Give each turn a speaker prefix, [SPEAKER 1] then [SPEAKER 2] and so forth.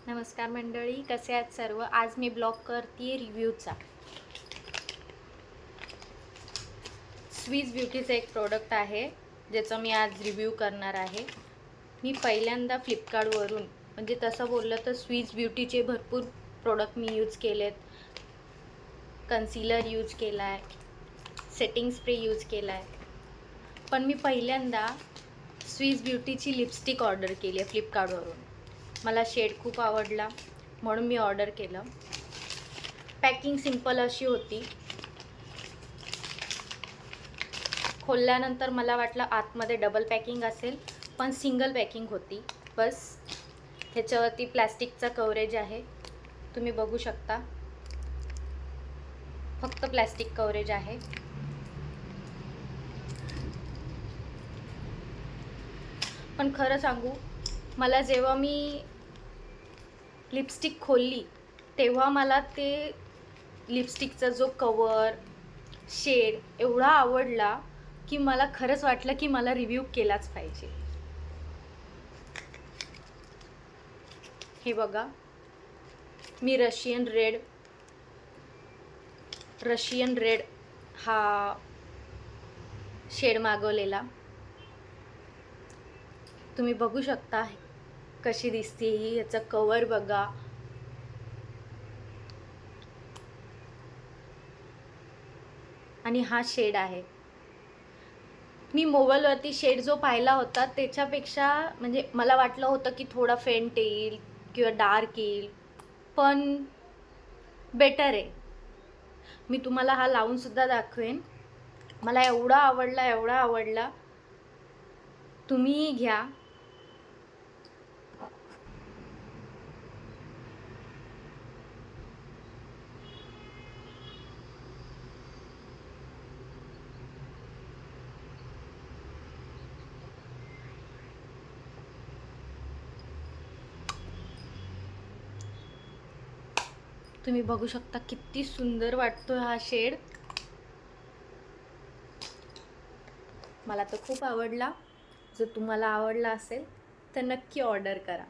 [SPEAKER 1] नमस्कार मंडळी, कसे आहेत सर्व. आज मी ब्लॉग करते रिव्ह्यूचा. स्वीज ब्युटीचं एक प्रोडक्ट आहे ज्याचा मी आज रिव्ह्यू करणार आहे. मी पहिल्यांदा फ्लिपकार्टवरून, म्हणजे तसं बोललं तर स्वीज ब्युटीचे भरपूर प्रोडक्ट मी यूज केलेत. कन्सिलर यूज केला आहे, सेटिंग स्प्रे यूज केला आहे, पण मी पहिल्यांदा स्वीज ब्युटीची लिपस्टिक ऑर्डर केली आहे फ्लिपकार्टवरून. मला शेड खूप आवडला म्हणून मी ऑर्डर केलं. पॅकिंग सिंपल अशी होती. खोलल्यानंतर मला वाटलं आतमध्ये डबल पॅकिंग असेल, पण सिंगल पॅकिंग होती. बस ह्याच्यावरती प्लॅस्टिकचा कव्हरेज आहे, तुम्ही बघू शकता. फक्त प्लॅस्टिक कव्हरेज आहे. पण खरं सांगू, मला जेव्हा मी लिपस्टिक खोलली तेव्हा मला ते लिपस्टिकचा जो कवर, शेड एवढा आवडला की मला खरंच वाटलं की मला रिव्ह्यू केलाच पाहिजे. हे बघा, मी रशियन रेड हा शेड मागवलेला. तुम्ही बघू शकता कशी दिसते ही. याचा कवर बघा, आणि हा शेड आहे. मी मोबाईलवरती शेड जो पाहिला होता त्याच्यापेक्षा म्हणजे मला वाटलं होतं की थोडा फेंट येईल किंवा डार्क येईल, पण बेटर आहे. मी तुम्हाला हा लावूनसुद्धा दाखवेन. मला एवढा आवडला. तुम्हीही घ्या. तुम्ही बघू शकता किती सुंदर वाटतो हा शेड. मला तर खूप आवडला. जर तुम्हाला आवडला असेल तर नक्की ऑर्डर करा.